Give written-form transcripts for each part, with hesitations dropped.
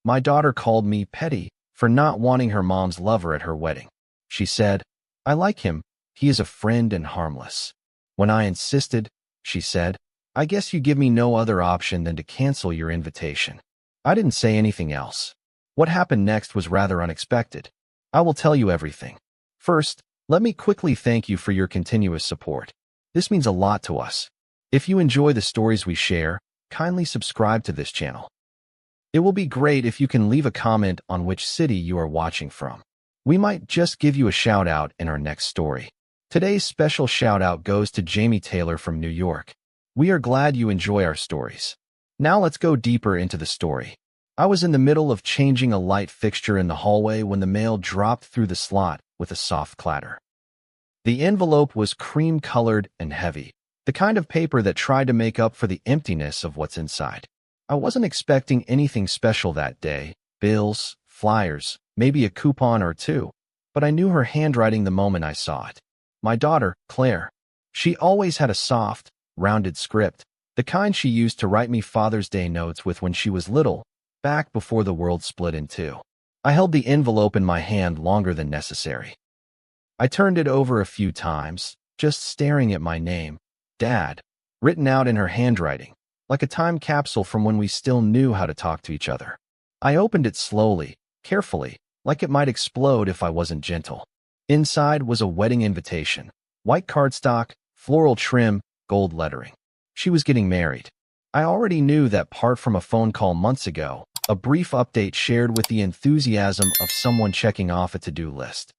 My daughter called me petty for not wanting her mom's lover at her wedding. She said, "I like him. He is a friend and harmless." When I insisted, she said, "I guess you give me no other option than to cancel your invitation." I didn't say anything else. What happened next was rather unexpected. I will tell you everything. First, let me quickly thank you for your continuous support. This means a lot to us. If you enjoy the stories we share, kindly subscribe to this channel. It will be great if you can leave a comment on which city you are watching from. We might just give you a shout out in our next story. Today's special shout out goes to Jamie Taylor from New York. We are glad you enjoy our stories. Now let's go deeper into the story. I was in the middle of changing a light fixture in the hallway when the mail dropped through the slot with a soft clatter. The envelope was cream-colored and heavy, the kind of paper that tried to make up for the emptiness of what's inside. I wasn't expecting anything special that day, bills, flyers, maybe a coupon or two, but I knew her handwriting the moment I saw it. My daughter, Claire. She always had a soft, rounded script, the kind she used to write me Father's Day notes with when she was little, back before the world split in two. I held the envelope in my hand longer than necessary. I turned it over a few times, just staring at my name, Dad, written out in her handwriting, like a time capsule from when we still knew how to talk to each other. I opened it slowly, carefully, like it might explode if I wasn't gentle. Inside was a wedding invitation, white cardstock, floral trim, gold lettering. She was getting married. I already knew that part from a phone call months ago, a brief update shared with the enthusiasm of someone checking off a to-do list.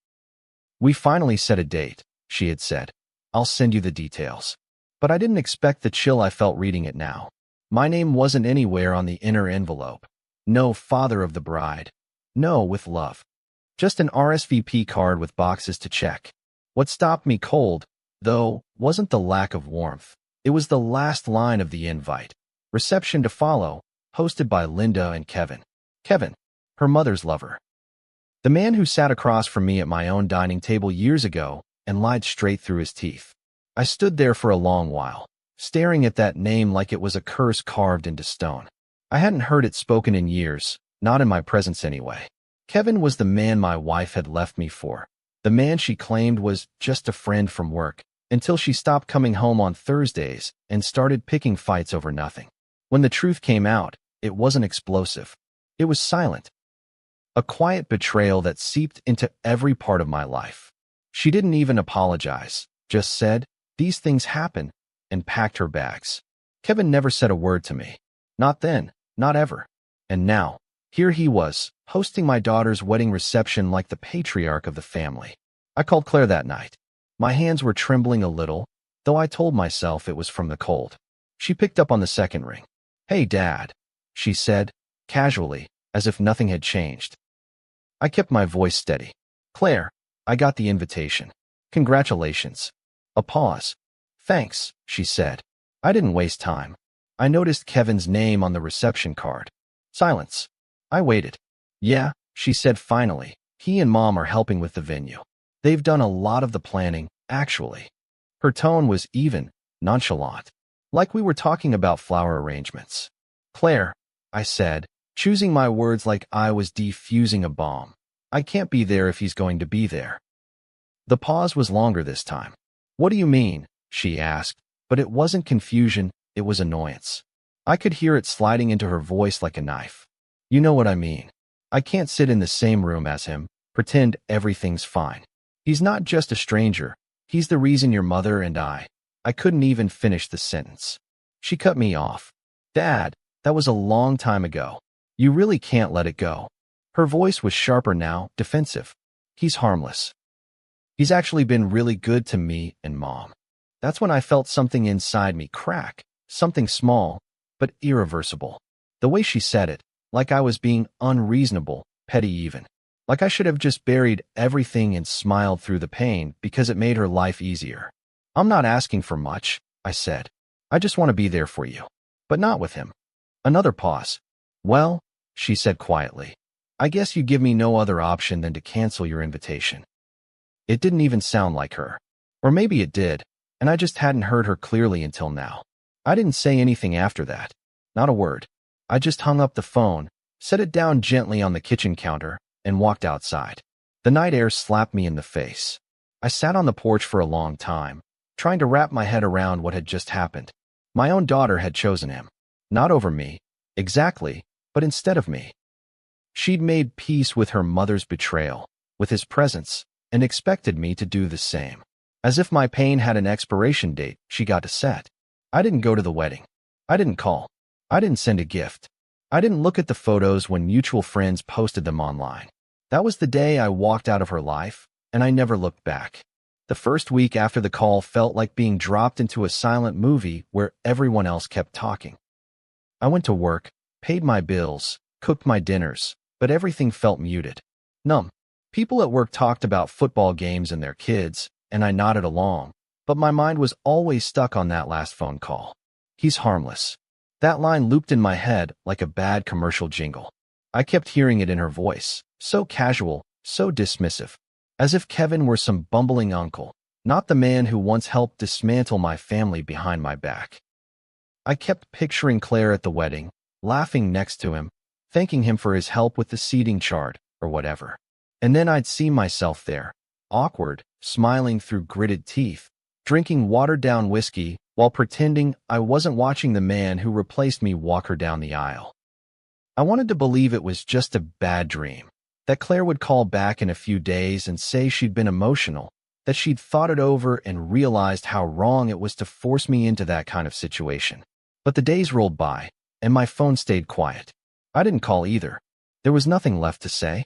"We finally set a date," she had said. "I'll send you the details." But I didn't expect the chill I felt reading it now. My name wasn't anywhere on the inner envelope. No father of the bride. No with love. Just an RSVP card with boxes to check. What stopped me cold, though, wasn't the lack of warmth. It was the last line of the invite. Reception to follow, hosted by Linda and Kevin. Kevin, her mother's lover. The man who sat across from me at my own dining table years ago and lied straight through his teeth. I stood there for a long while, staring at that name like it was a curse carved into stone. I hadn't heard it spoken in years, not in my presence anyway. Kevin was the man my wife had left me for, the man she claimed was just a friend from work, until she stopped coming home on Thursdays and started picking fights over nothing. When the truth came out, it wasn't explosive. It was silent. A quiet betrayal that seeped into every part of my life. She didn't even apologize, just said, "These things happen," and packed her bags. Kevin never said a word to me. Not then, not ever. And now, here he was, hosting my daughter's wedding reception like the patriarch of the family. I called Claire that night. My hands were trembling a little, though I told myself it was from the cold. She picked up on the second ring. "Hey, Dad," she said, casually, as if nothing had changed. I kept my voice steady. "Claire, I got the invitation. Congratulations." A pause. "Thanks," she said. I didn't waste time. I noticed Kevin's name on the reception card. Silence. I waited. "Yeah," she said finally. "He and Mom are helping with the venue. They've done a lot of the planning, actually." Her tone was even, nonchalant, like we were talking about flower arrangements. "Claire," I said, choosing my words like I was defusing a bomb. "I can't be there if he's going to be there." The pause was longer this time. "What do you mean?" she asked, but it wasn't confusion, it was annoyance. I could hear it sliding into her voice like a knife. "You know what I mean. I can't sit in the same room as him, pretend everything's fine. He's not just a stranger, he's the reason your mother and I couldn't even finish the sentence. She cut me off. "Dad, that was a long time ago. You really can't let it go." Her voice was sharper now, defensive. "He's harmless. He's actually been really good to me and Mom." That's when I felt something inside me crack, something small, but irreversible. The way she said it, like I was being unreasonable, petty even. Like I should have just buried everything and smiled through the pain because it made her life easier. "I'm not asking for much," I said. "I just want to be there for you. But not with him." Another pause. "Well," she said quietly, "I guess you give me no other option than to cancel your invitation." It didn't even sound like her. Or maybe it did, and I just hadn't heard her clearly until now. I didn't say anything after that. Not a word. I just hung up the phone, set it down gently on the kitchen counter, and walked outside. The night air slapped me in the face. I sat on the porch for a long time, trying to wrap my head around what had just happened. My own daughter had chosen him. Not over me, exactly, but instead of me. She'd made peace with her mother's betrayal, with his presence, and expected me to do the same. As if my pain had an expiration date she got to set. I didn't go to the wedding. I didn't call. I didn't send a gift. I didn't look at the photos when mutual friends posted them online. That was the day I walked out of her life, and I never looked back. The first week after the call felt like being dropped into a silent movie where everyone else kept talking. I went to work, paid my bills, cooked my dinners, but everything felt muted. Numb. People at work talked about football games and their kids, and I nodded along, but my mind was always stuck on that last phone call. He's harmless. That line looped in my head like a bad commercial jingle. I kept hearing it in her voice, so casual, so dismissive, as if Kevin were some bumbling uncle, not the man who once helped dismantle my family behind my back. I kept picturing Claire at the wedding, laughing next to him, thanking him for his help with the seating chart, or whatever. And then I'd see myself there, awkward, smiling through gritted teeth, drinking watered-down whiskey while pretending I wasn't watching the man who replaced me walk her down the aisle. I wanted to believe it was just a bad dream, that Claire would call back in a few days and say she'd been emotional, that she'd thought it over and realized how wrong it was to force me into that kind of situation. But the days rolled by, and my phone stayed quiet. I didn't call either. There was nothing left to say.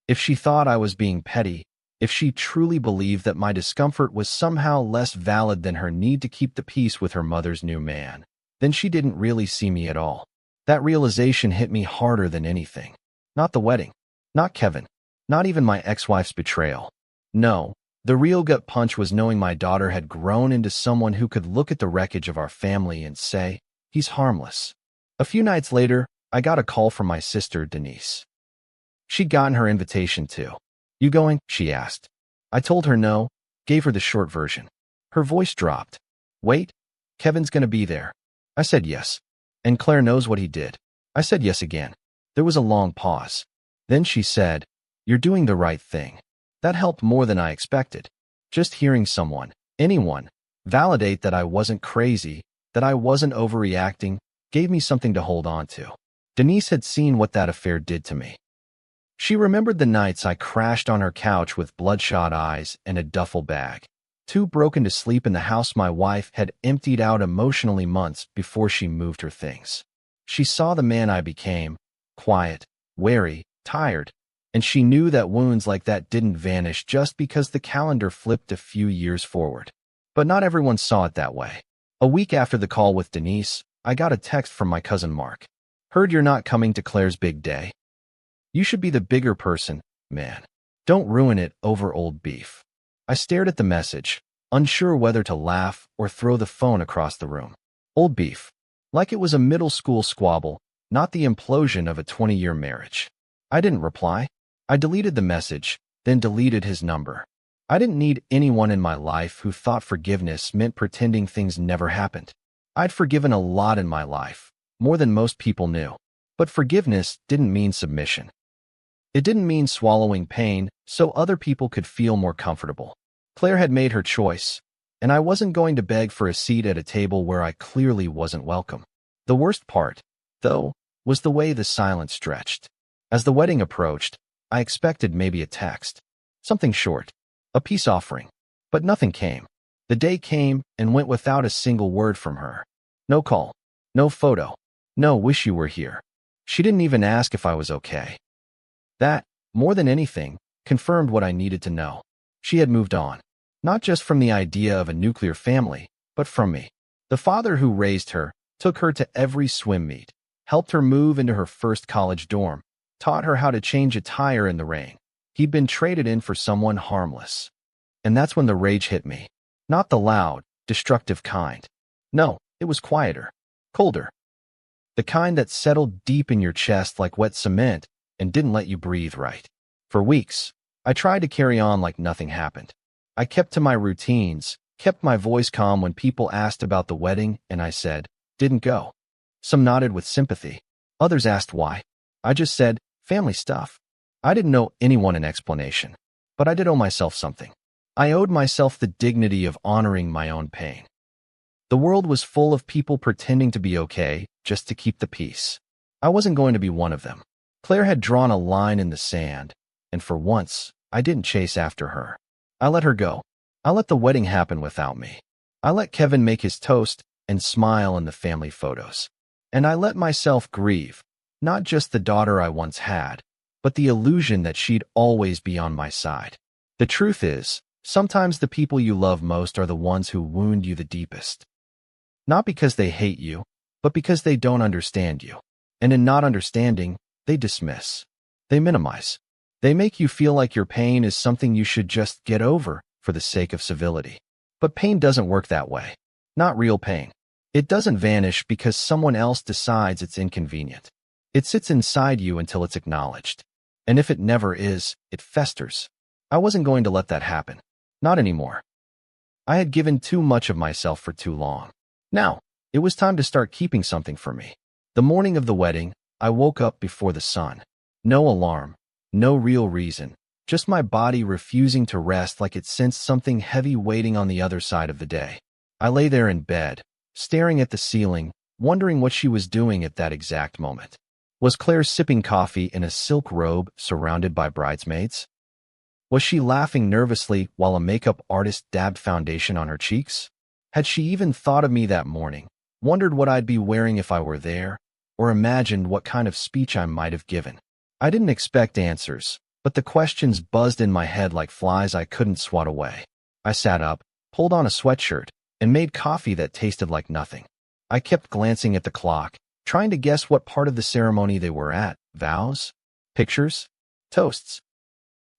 If she thought I was being petty, if she truly believed that my discomfort was somehow less valid than her need to keep the peace with her mother's new man, then she didn't really see me at all. That realization hit me harder than anything. Not the wedding. Not Kevin. Not even my ex-wife's betrayal. No, the real gut punch was knowing my daughter had grown into someone who could look at the wreckage of our family and say, he's harmless. A few nights later, I got a call from my sister, Denise. She'd gotten her invitation too. You going? She asked. I told her no, gave her the short version. Her voice dropped. Wait, Kevin's gonna be there. I said yes. And Claire knows what he did. I said yes again. There was a long pause. Then she said, you're doing the right thing. That helped more than I expected. Just hearing someone, anyone, validate that I wasn't crazy, that I wasn't overreacting, gave me something to hold on to. Denise had seen what that affair did to me. She remembered the nights I crashed on her couch with bloodshot eyes and a duffel bag, too broken to sleep in the house my wife had emptied out emotionally months before she moved her things. She saw the man I became, quiet, wary, tired, and she knew that wounds like that didn't vanish just because the calendar flipped a few years forward. But not everyone saw it that way. A week after the call with Denise, I got a text from my cousin Mark. Heard you're not coming to Claire's big day. You should be the bigger person, man. Don't ruin it over old beef. I stared at the message, unsure whether to laugh or throw the phone across the room. Old beef. Like it was a middle school squabble, not the implosion of a 20-year marriage. I didn't reply. I deleted the message, then deleted his number. I didn't need anyone in my life who thought forgiveness meant pretending things never happened. I'd forgiven a lot in my life, more than most people knew. But forgiveness didn't mean submission. It didn't mean swallowing pain so other people could feel more comfortable. Claire had made her choice, and I wasn't going to beg for a seat at a table where I clearly wasn't welcome. The worst part, though, was the way the silence stretched. As the wedding approached, I expected maybe a text. Something short. A peace offering. But nothing came. The day came and went without a single word from her. No call. No photo. No wish you were here. She didn't even ask if I was okay. That, more than anything, confirmed what I needed to know. She had moved on. Not just from the idea of a nuclear family, but from me. The father who raised her, took her to every swim meet, helped her move into her first college dorm, taught her how to change a tire in the rain. He'd been traded in for someone harmless. And that's when the rage hit me. Not the loud, destructive kind. No, it was quieter, colder. The kind that settled deep in your chest like wet cement and didn't let you breathe right. For weeks, I tried to carry on like nothing happened. I kept to my routines, kept my voice calm when people asked about the wedding, and I said, didn't go. Some nodded with sympathy. Others asked why. I just said, family stuff. I didn't owe anyone an explanation, but I did owe myself something. I owed myself the dignity of honoring my own pain. The world was full of people pretending to be okay just to keep the peace. I wasn't going to be one of them. Claire had drawn a line in the sand, and for once, I didn't chase after her. I let her go. I let the wedding happen without me. I let Kevin make his toast and smile in the family photos. And I let myself grieve, not just the daughter I once had, but the illusion that she'd always be on my side. The truth is, sometimes the people you love most are the ones who wound you the deepest. Not because they hate you, but because they don't understand you. And in not understanding, they dismiss. They minimize. They make you feel like your pain is something you should just get over for the sake of civility. But pain doesn't work that way. Not real pain. It doesn't vanish because someone else decides it's inconvenient. It sits inside you until it's acknowledged. And if it never is, it festers. I wasn't going to let that happen. Not anymore. I had given too much of myself for too long. Now, it was time to start keeping something for me. The morning of the wedding, I woke up before the sun. No alarm, no real reason, just my body refusing to rest like it sensed something heavy waiting on the other side of the day. I lay there in bed, staring at the ceiling, wondering what she was doing at that exact moment. Was Claire sipping coffee in a silk robe surrounded by bridesmaids? Was she laughing nervously while a makeup artist dabbed foundation on her cheeks? Had she even thought of me that morning, wondered what I'd be wearing if I were there, or imagined what kind of speech I might have given? I didn't expect answers, but the questions buzzed in my head like flies I couldn't swat away. I sat up, pulled on a sweatshirt, and made coffee that tasted like nothing. I kept glancing at the clock, trying to guess what part of the ceremony they were at. Vows? Pictures? Toasts?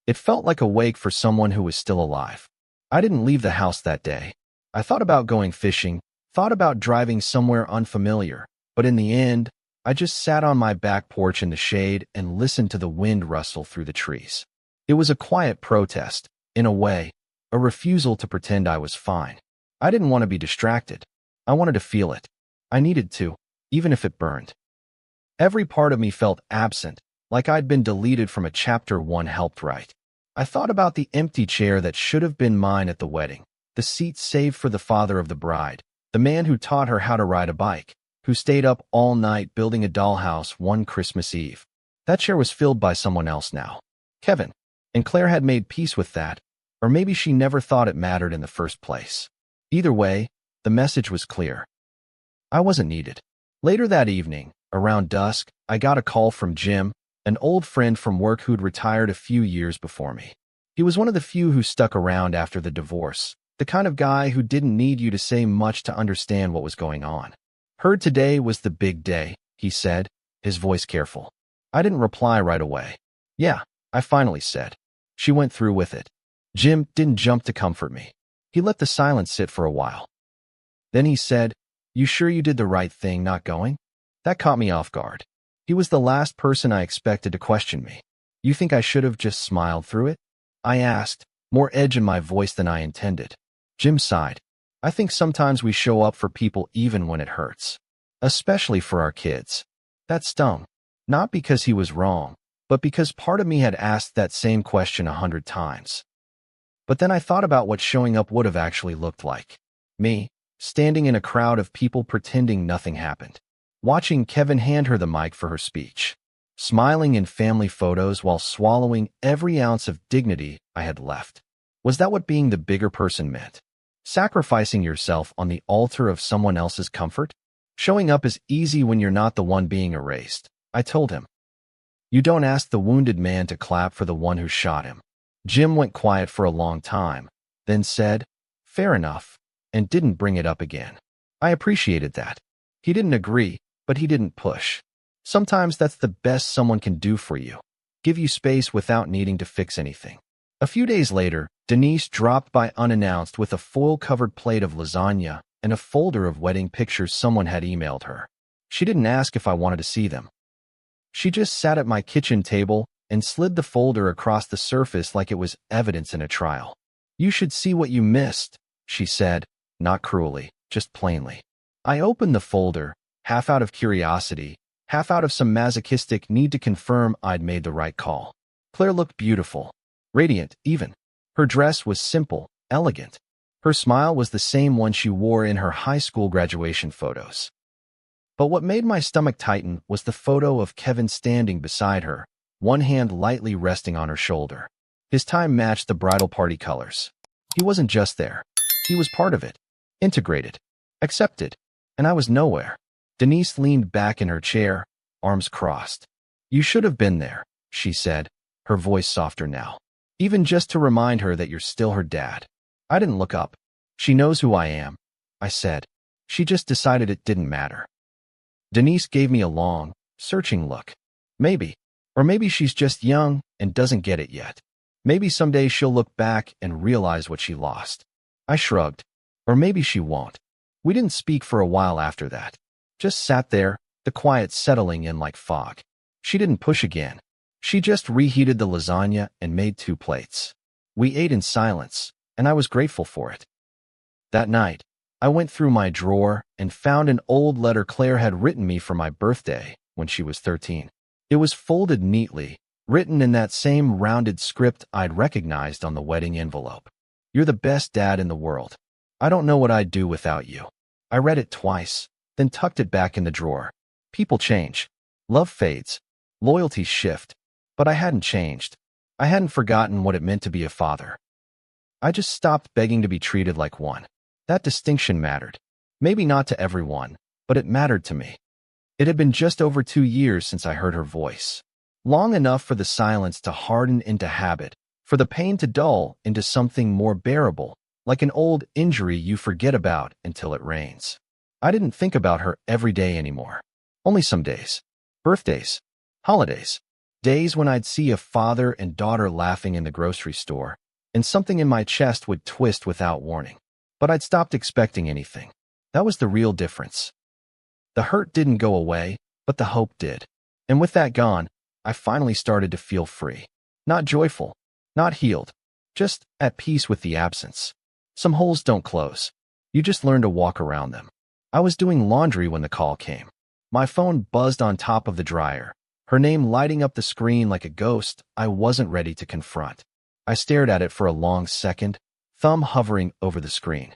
It felt like a wake for someone who was still alive. I didn't leave the house that day. I thought about going fishing, thought about driving somewhere unfamiliar, but in the end, I just sat on my back porch in the shade and listened to the wind rustle through the trees. It was a quiet protest, in a way, a refusal to pretend I was fine. I didn't want to be distracted. I wanted to feel it. I needed to, even if it burned. Every part of me felt absent, like I'd been deleted from a chapter one helped write. I thought about the empty chair that should have been mine at the wedding, the seat saved for the father of the bride, the man who taught her how to ride a bike, who stayed up all night building a dollhouse one Christmas Eve. That chair was filled by someone else now. Kevin. And Claire had made peace with that, or maybe she never thought it mattered in the first place. Either way, the message was clear. I wasn't needed. Later that evening, around dusk, I got a call from Jim, an old friend from work who'd retired a few years before me. He was one of the few who stuck around after the divorce, the kind of guy who didn't need you to say much to understand what was going on. Heard today was the big day, he said, his voice careful. I didn't reply right away. Yeah, I finally said. She went through with it. Jim didn't jump to comfort me. He let the silence sit for a while. Then he said, "You sure you did the right thing not going?" That caught me off guard. He was the last person I expected to question me. You think I should have just smiled through it? I asked, more edge in my voice than I intended. Jim sighed. I think sometimes we show up for people even when it hurts. Especially for our kids. That stung. Not because he was wrong, but because part of me had asked that same question 100 times. But then I thought about what showing up would have actually looked like. Me, standing in a crowd of people pretending nothing happened. Watching Kevin hand her the mic for her speech. Smiling in family photos while swallowing every ounce of dignity I had left. Was that what being the bigger person meant? Sacrificing yourself on the altar of someone else's comfort? Showing up is easy when you're not the one being erased, I told him. You don't ask the wounded man to clap for the one who shot him. Jim went quiet for a long time, then said, "Fair enough," and didn't bring it up again. I appreciated that. He didn't agree, but he didn't push. Sometimes that's the best someone can do for you. Give you space without needing to fix anything. A few days later, Denise dropped by unannounced with a foil-covered plate of lasagna and a folder of wedding pictures someone had emailed her. She didn't ask if I wanted to see them. She just sat at my kitchen table and slid the folder across the surface like it was evidence in a trial. "You should see what you missed," she said, not cruelly, just plainly. I opened the folder, half out of curiosity, half out of some masochistic need to confirm I'd made the right call. Claire looked beautiful, radiant even. Her dress was simple, elegant. Her smile was the same one she wore in her high school graduation photos. But what made my stomach tighten was the photo of Kevin standing beside her, one hand lightly resting on her shoulder. His tie matched the bridal party colors. He wasn't just there. He was part of it, integrated, accepted, and I was nowhere. Denise leaned back in her chair, arms crossed. "You should have been there," she said, her voice softer now. "Even just to remind her that you're still her dad." I didn't look up. "She knows who I am," I said. "She just decided it didn't matter." Denise gave me a long, searching look. Maybe. Or maybe she's just young and doesn't get it yet. Maybe someday she'll look back and realize what she lost. I shrugged. Or maybe she won't. We didn't speak for a while after that. Just sat there, the quiet settling in like fog. She didn't push again. She just reheated the lasagna and made 2 plates. We ate in silence, and I was grateful for it. That night, I went through my drawer and found an old letter Claire had written me for my birthday when she was 13. It was folded neatly, written in that same rounded script I'd recognized on the wedding envelope. "You're the best dad in the world. I don't know what I'd do without you." I read it twice, then tucked it back in the drawer. People change. Love fades. Loyalties shift. But I hadn't changed. I hadn't forgotten what it meant to be a father. I just stopped begging to be treated like one. That distinction mattered. Maybe not to everyone, but it mattered to me. It had been just over 2 years since I heard her voice. Long enough for the silence to harden into habit, for the pain to dull into something more bearable, like an old injury you forget about until it rains. I didn't think about her every day anymore. Only some days. Birthdays. Holidays. Days when I'd see a father and daughter laughing in the grocery store, and something in my chest would twist without warning. But I'd stopped expecting anything. That was the real difference. The hurt didn't go away, but the hope did. And with that gone, I finally started to feel free. Not joyful, not healed, just at peace with the absence. Some holes don't close. You just learn to walk around them. I was doing laundry when the call came. My phone buzzed on top of the dryer, her name lighting up the screen like a ghost I wasn't ready to confront. I stared at it for a long second, thumb hovering over the screen.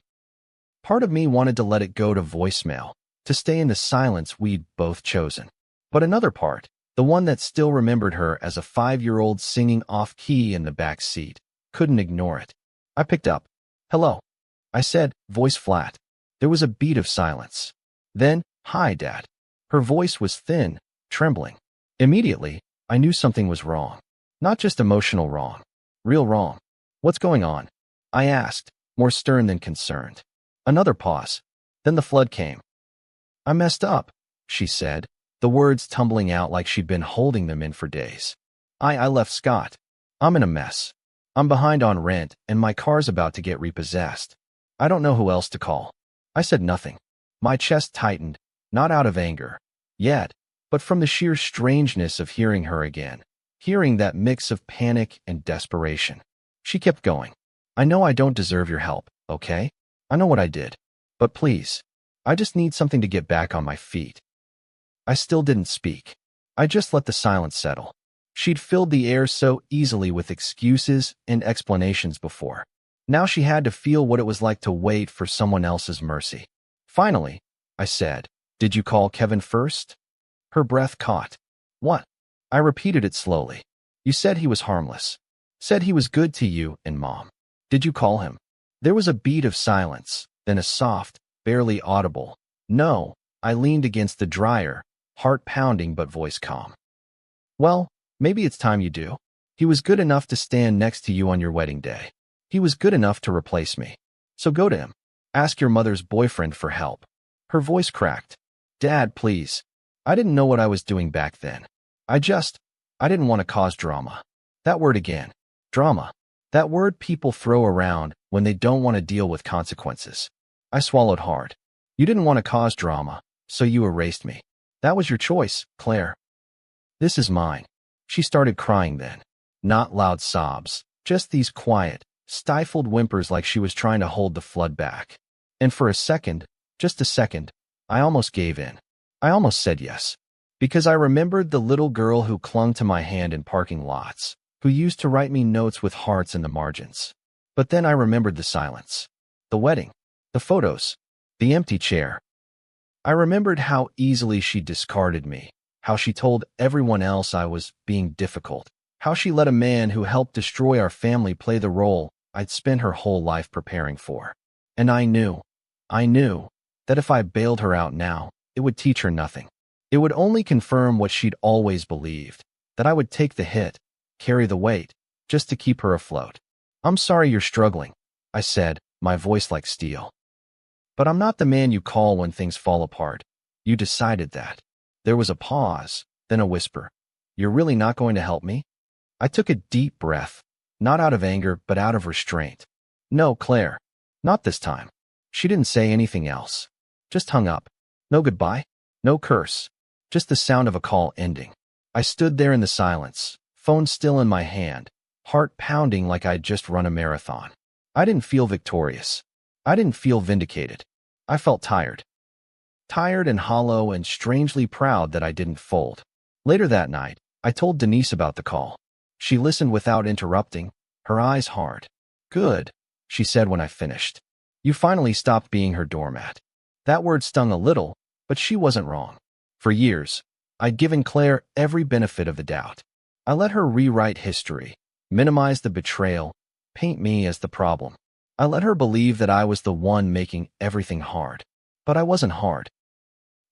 Part of me wanted to let it go to voicemail, to stay in the silence we'd both chosen. But another part, the one that still remembered her as a 5-year-old singing off-key in the back seat, couldn't ignore it. I picked up. "Hello," I said, voice flat. There was a beat of silence. Then, "Hi, Dad." Her voice was thin, trembling. Immediately, I knew something was wrong. Not just emotional wrong. Real wrong. "What's going on?" I asked, more stern than concerned. Another pause. Then the flood came. "I messed up," she said, the words tumbling out like she'd been holding them in for days. I left Scott. I'm in a mess. I'm behind on rent, and my car's about to get repossessed. I don't know who else to call." I said nothing. My chest tightened, not out of anger, yet, but from the sheer strangeness of hearing her again, hearing that mix of panic and desperation. She kept going. "I know I don't deserve your help, okay? I know what I did. But please, I just need something to get back on my feet." I still didn't speak. I just let the silence settle. She'd filled the air so easily with excuses and explanations before. Now she had to feel what it was like to wait for someone else's mercy. Finally, I said, "Did you call Kevin first?" Her breath caught. "What?" I repeated it slowly. "You said he was harmless. Said he was good to you and Mom. Did you call him?" There was a beat of silence, then a soft, barely audible, "No." I leaned against the dryer, heart pounding but voice calm. "Well, maybe it's time you do. He was good enough to stand next to you on your wedding day. He was good enough to replace me. So go to him. Ask your mother's boyfriend for help." Her voice cracked. "Dad, please." I didn't know what I was doing back then. I didn't want to cause drama. That word again. Drama. That word people throw around when they don't want to deal with consequences. I swallowed hard. "You didn't want to cause drama, so you erased me. That was your choice, Claire. This is mine." She started crying then. Not loud sobs, just these quiet, stifled whimpers like she was trying to hold the flood back. And for a second, just a second, I almost gave in. I almost said yes. Because I remembered the little girl who clung to my hand in parking lots, who used to write me notes with hearts in the margins. But then I remembered the silence, the wedding, the photos, the empty chair. I remembered how easily she discarded me, how she told everyone else I was being difficult, how she let a man who helped destroy our family play the role I'd spent her whole life preparing for. And I knew that if I bailed her out now, it would teach her nothing. It would only confirm what she'd always believed, that I would take the hit, carry the weight, just to keep her afloat. "I'm sorry you're struggling," I said, my voice like steel. "But I'm not the man you call when things fall apart. You decided that." There was a pause, then a whisper. "You're really not going to help me?" I took a deep breath, not out of anger, but out of restraint. "No, Claire. Not this time." She didn't say anything else. Just hung up. No goodbye, no curse, just the sound of a call ending. I stood there in the silence, phone still in my hand, heart pounding like I'd just run a marathon. I didn't feel victorious. I didn't feel vindicated. I felt tired. Tired and hollow and strangely proud that I didn't fold. Later that night, I told Denise about the call. She listened without interrupting, her eyes hard. "Good," she said when I finished. "You finally stopped being her doormat." That word stung a little, but she wasn't wrong. For years, I'd given Claire every benefit of the doubt. I let her rewrite history, minimize the betrayal, paint me as the problem. I let her believe that I was the one making everything hard. But I wasn't hard.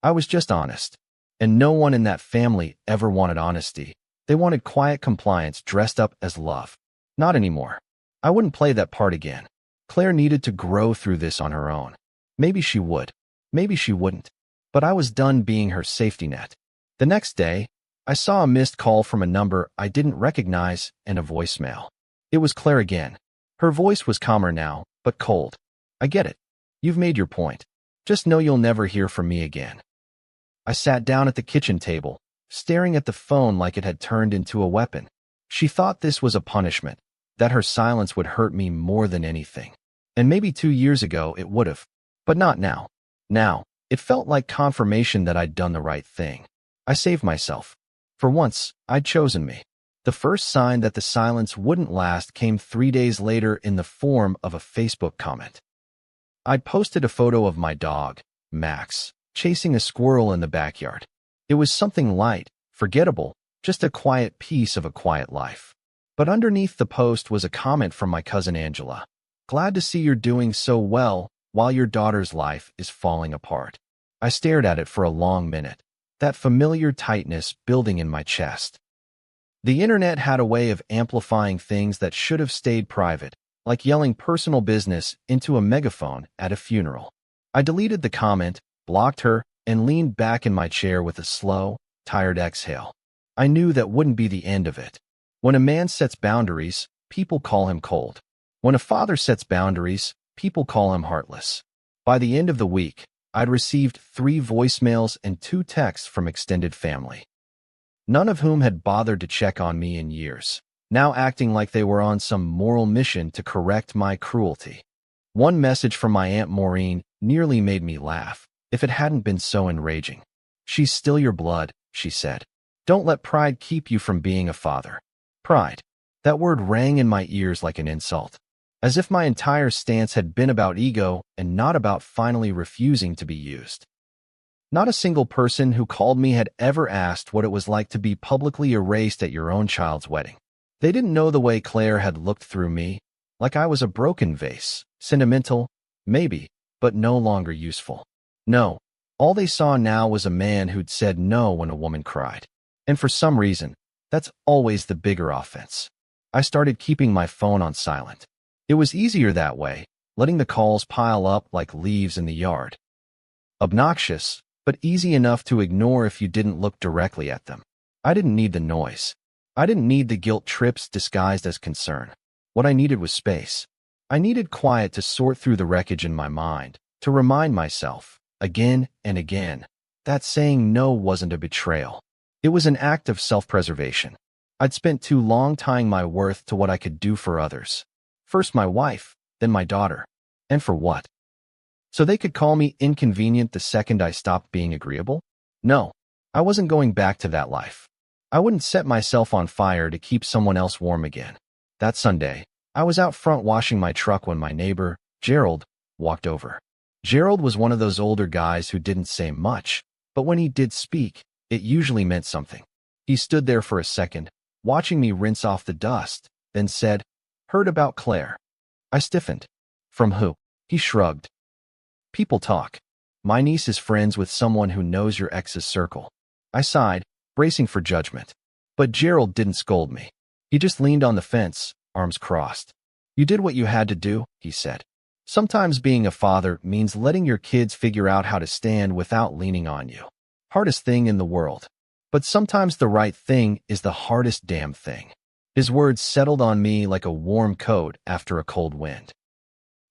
I was just honest. And no one in that family ever wanted honesty. They wanted quiet compliance dressed up as love. Not anymore. I wouldn't play that part again. Claire needed to grow through this on her own. Maybe she would. Maybe she wouldn't. But I was done being her safety net. The next day, I saw a missed call from a number I didn't recognize and a voicemail. It was Claire again. Her voice was calmer now, but cold. "I get it. You've made your point. Just know you'll never hear from me again." I sat down at the kitchen table, staring at the phone like it had turned into a weapon. She thought this was a punishment, that her silence would hurt me more than anything. And maybe 2 years ago it would have, but not now. Now, it felt like confirmation that I'd done the right thing. I saved myself. For once, I'd chosen me. The first sign that the silence wouldn't last came 3 days later in the form of a Facebook comment. I'd posted a photo of my dog, Max, chasing a squirrel in the backyard. It was something light, forgettable, just a quiet piece of a quiet life. But underneath the post was a comment from my cousin Angela. "Glad to see you're doing so well while your daughter's life is falling apart." I stared at it for a long minute, that familiar tightness building in my chest. The internet had a way of amplifying things that should have stayed private, like yelling personal business into a megaphone at a funeral. I deleted the comment, blocked her, and leaned back in my chair with a slow, tired exhale. I knew that wouldn't be the end of it. When a man sets boundaries, people call him cold. When a father sets boundaries, people call him heartless. By the end of the week, I'd received 3 voicemails and 2 texts from extended family, none of whom had bothered to check on me in years, now acting like they were on some moral mission to correct my cruelty. One message from my Aunt Maureen nearly made me laugh, if it hadn't been so enraging. "She's still your blood," she said. "Don't let pride keep you from being a father." Pride. That word rang in my ears like an insult, as if my entire stance had been about ego and not about finally refusing to be used. Not a single person who called me had ever asked what it was like to be publicly erased at your own child's wedding. They didn't know the way Claire had looked through me, like I was a broken vase, sentimental, maybe, but no longer useful. No, all they saw now was a man who'd said no when a woman cried. And for some reason, that's always the bigger offense. I started keeping my phone on silent. It was easier that way, letting the calls pile up like leaves in the yard. Obnoxious, but easy enough to ignore if you didn't look directly at them. I didn't need the noise. I didn't need the guilt trips disguised as concern. What I needed was space. I needed quiet to sort through the wreckage in my mind, to remind myself, again and again, that saying no wasn't a betrayal. It was an act of self-preservation. I'd spent too long tying my worth to what I could do for others. First my wife, then my daughter. And for what? So they could call me inconvenient the second I stopped being agreeable? No. I wasn't going back to that life. I wouldn't set myself on fire to keep someone else warm again. That Sunday, I was out front washing my truck when my neighbor, Gerald, walked over. Gerald was one of those older guys who didn't say much, but when he did speak, it usually meant something. He stood there for a second, watching me rinse off the dust, then said, "Heard about Claire." I stiffened. "From who?" He shrugged. "People talk. My niece is friends with someone who knows your ex's circle." I sighed, bracing for judgment. But Gerald didn't scold me. He just leaned on the fence, arms crossed. "You did what you had to do," he said. "Sometimes being a father means letting your kids figure out how to stand without leaning on you. Hardest thing in the world. But sometimes the right thing is the hardest damn thing." His words settled on me like a warm coat after a cold wind.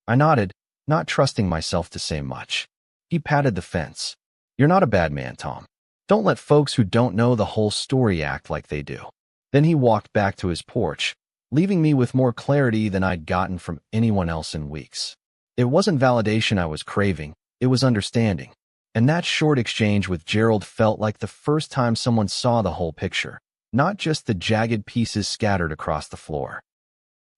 I nodded, not trusting myself to say much. He patted the fence. "You're not a bad man, Tom. Don't let folks who don't know the whole story act like they do." Then he walked back to his porch, leaving me with more clarity than I'd gotten from anyone else in weeks. It wasn't validation I was craving, it was understanding. And that short exchange with Gerald felt like the first time someone saw the whole picture, not just the jagged pieces scattered across the floor.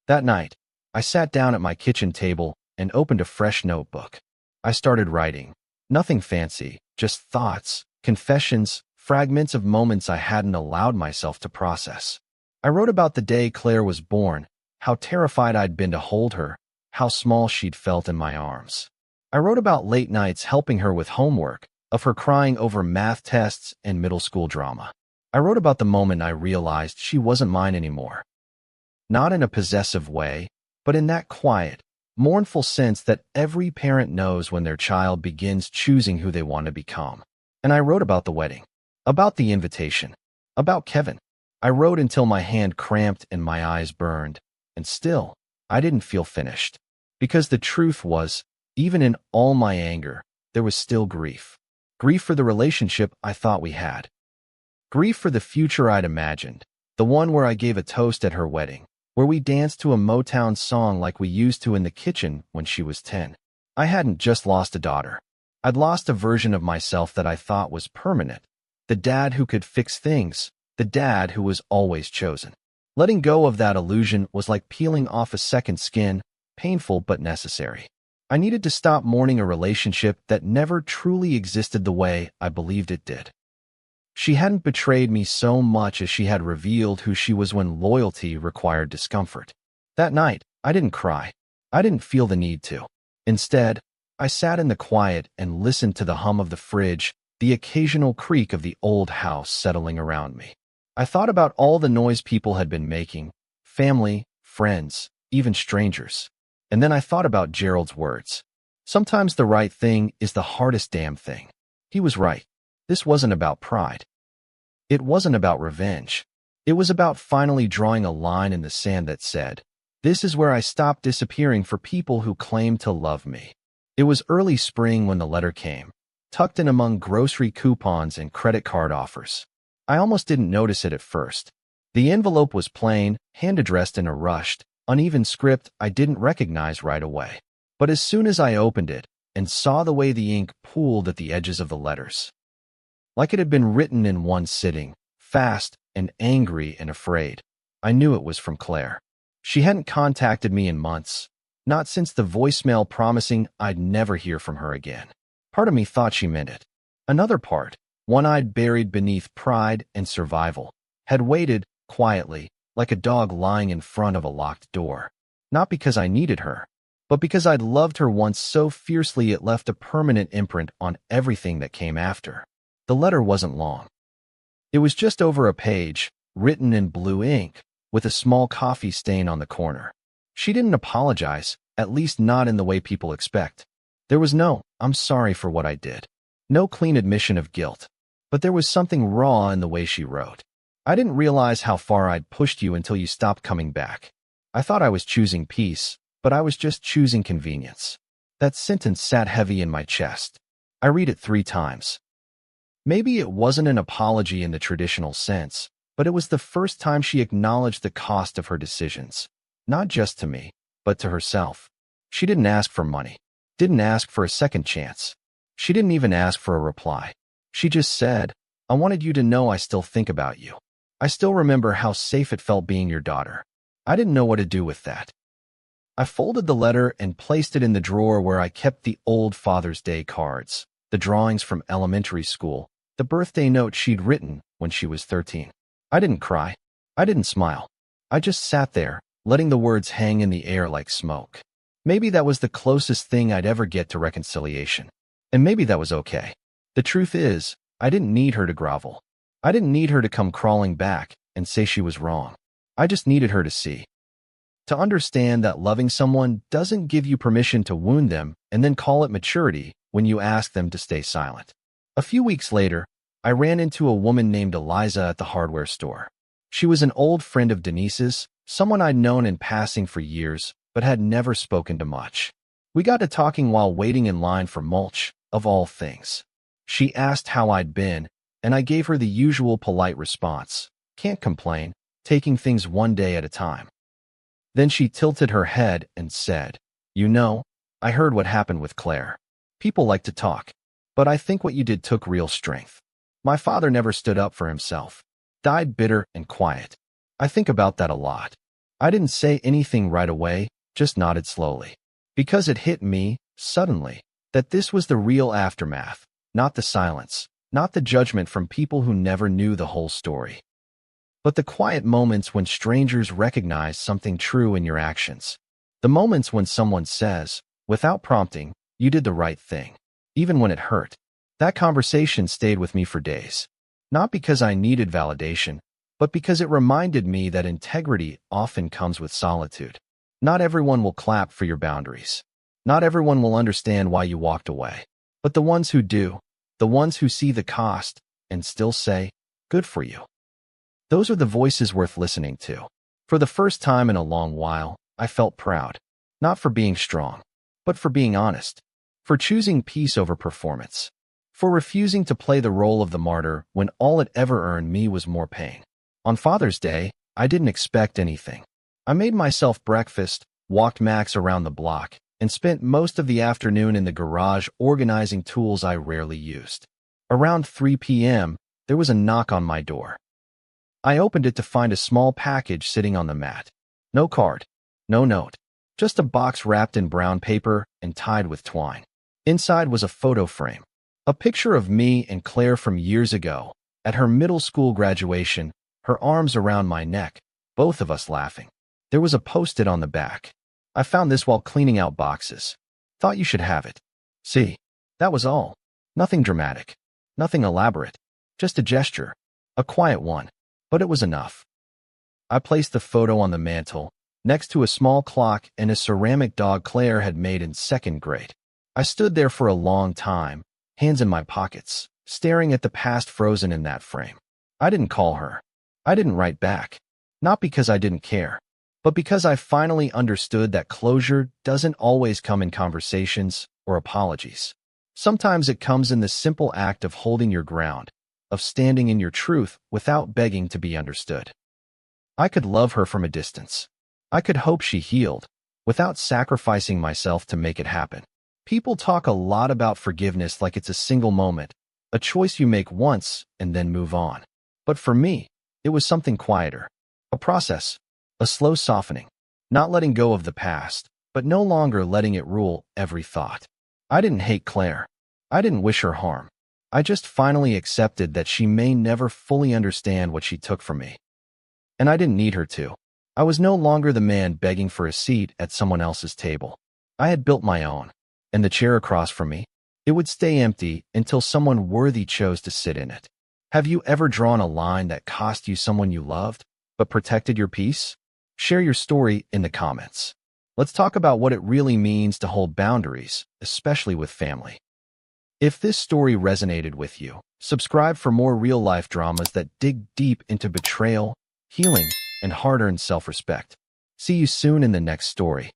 That night, I sat down at my kitchen table and opened a fresh notebook. I started writing. Nothing fancy, just thoughts, confessions, fragments of moments I hadn't allowed myself to process. I wrote about the day Claire was born, how terrified I'd been to hold her, how small she'd felt in my arms. I wrote about late nights helping her with homework, of her crying over math tests and middle school drama. I wrote about the moment I realized she wasn't mine anymore. Not in a possessive way, but in that quiet, mournful sense that every parent knows when their child begins choosing who they want to become. And I wrote about the wedding, about the invitation, about Kevin. I wrote until my hand cramped and my eyes burned, and still, I didn't feel finished. Because the truth was, even in all my anger, there was still grief. Grief for the relationship I thought we had. Grief for the future I'd imagined, the one where I gave a toast at her wedding, where we danced to a Motown song like we used to in the kitchen when she was 10. I hadn't just lost a daughter. I'd lost a version of myself that I thought was permanent. The dad who could fix things, the dad who was always chosen. Letting go of that illusion was like peeling off a second skin, painful but necessary. I needed to stop mourning a relationship that never truly existed the way I believed it did. She hadn't betrayed me so much as she had revealed who she was when loyalty required discomfort. That night, I didn't cry. I didn't feel the need to. Instead, I sat in the quiet and listened to the hum of the fridge, the occasional creak of the old house settling around me. I thought about all the noise people had been making, family, friends, even strangers. And then I thought about Gerald's words. Sometimes the right thing is the hardest damn thing. He was right. This wasn't about pride. It wasn't about revenge. It was about finally drawing a line in the sand that said, "This is where I stop disappearing for people who claim to love me." It was early spring when the letter came, tucked in among grocery coupons and credit card offers. I almost didn't notice it at first. The envelope was plain, hand-addressed in a rushed, uneven script I didn't recognize right away. But as soon as I opened it and saw the way the ink pooled at the edges of the letters, like it had been written in one sitting, fast and angry and afraid, I knew it was from Claire. She hadn't contacted me in months, not since the voicemail promising I'd never hear from her again. Part of me thought she meant it. Another part, one I'd buried beneath pride and survival, had waited, quietly, like a dog lying in front of a locked door. Not because I needed her, but because I'd loved her once so fiercely it left a permanent imprint on everything that came after. The letter wasn't long. It was just over a page, written in blue ink, with a small coffee stain on the corner. She didn't apologize, at least not in the way people expect. There was no, "I'm sorry for what I did." No clean admission of guilt. But there was something raw in the way she wrote. "I didn't realize how far I'd pushed you until you stopped coming back. I thought I was choosing peace, but I was just choosing convenience." That sentence sat heavy in my chest. I read it 3 times. Maybe it wasn't an apology in the traditional sense, but it was the first time she acknowledged the cost of her decisions. Not just to me, but to herself. She didn't ask for money. Didn't ask for a second chance. She didn't even ask for a reply. She just said, I wanted you to know I still think about you. I still remember how safe it felt being your daughter. I didn't know what to do with that. I folded the letter and placed it in the drawer where I kept the old Father's Day cards, the drawings from elementary school, the birthday note she'd written when she was 13. I didn't cry. I didn't smile. I just sat there, letting the words hang in the air like smoke. Maybe that was the closest thing I'd ever get to reconciliation. And maybe that was okay. The truth is, I didn't need her to grovel. I didn't need her to come crawling back and say she was wrong. I just needed her to see. To understand that loving someone doesn't give you permission to wound them and then call it maturity when you ask them to stay silent. A few weeks later, I ran into a woman named Eliza at the hardware store. She was an old friend of Denise's, someone I'd known in passing for years, but had never spoken to much. We got to talking while waiting in line for mulch, of all things. She asked how I'd been, and I gave her the usual polite response. Can't complain, taking things one day at a time. Then she tilted her head and said, "You know, I heard what happened with Claire. People like to talk, but I think what you did took real strength. My father never stood up for himself. Died bitter and quiet. I think about that a lot." I didn't say anything right away, just nodded slowly. Because it hit me, suddenly, that this was the real aftermath, not the silence, not the judgment from people who never knew the whole story. But the quiet moments when strangers recognize something true in your actions. The moments when someone says, without prompting, you did the right thing, even when it hurt. That conversation stayed with me for days. Not because I needed validation, but because it reminded me that integrity often comes with solitude. Not everyone will clap for your boundaries. Not everyone will understand why you walked away. But the ones who do, the ones who see the cost and still say, "Good for you." Those are the voices worth listening to. For the first time in a long while, I felt proud. Not for being strong, but for being honest. For choosing peace over performance. For refusing to play the role of the martyr when all it ever earned me was more pain. On Father's Day, I didn't expect anything. I made myself breakfast, walked Max around the block, and spent most of the afternoon in the garage organizing tools I rarely used. Around 3 p.m., there was a knock on my door. I opened it to find a small package sitting on the mat. No card, no note, just a box wrapped in brown paper and tied with twine. Inside was a photo frame, a picture of me and Claire from years ago, at her middle school graduation, her arms around my neck, both of us laughing. There was a post-it on the back. "I found this while cleaning out boxes. Thought you should have it." See, that was all. Nothing dramatic, nothing elaborate, just a gesture, a quiet one. But it was enough. I placed the photo on the mantel, next to a small clock and a ceramic dog Claire had made in second grade. I stood there for a long time, hands in my pockets, staring at the past frozen in that frame. I didn't call her. I didn't write back. Not because I didn't care, but because I finally understood that closure doesn't always come in conversations or apologies. Sometimes it comes in the simple act of holding your ground, of standing in your truth without begging to be understood. I could love her from a distance. I could hope she healed, without sacrificing myself to make it happen. People talk a lot about forgiveness like it's a single moment, a choice you make once and then move on. But for me, it was something quieter, a process, a slow softening, not letting go of the past, but no longer letting it rule every thought. I didn't hate Claire. I didn't wish her harm. I just finally accepted that she may never fully understand what she took from me. And I didn't need her to. I was no longer the man begging for a seat at someone else's table. I had built my own, and the chair across from me, it would stay empty until someone worthy chose to sit in it. Have you ever drawn a line that cost you someone you loved, but protected your peace? Share your story in the comments. Let's talk about what it really means to hold boundaries, especially with family. If this story resonated with you, subscribe for more real-life dramas that dig deep into betrayal, healing, and hard-earned self-respect. See you soon in the next story.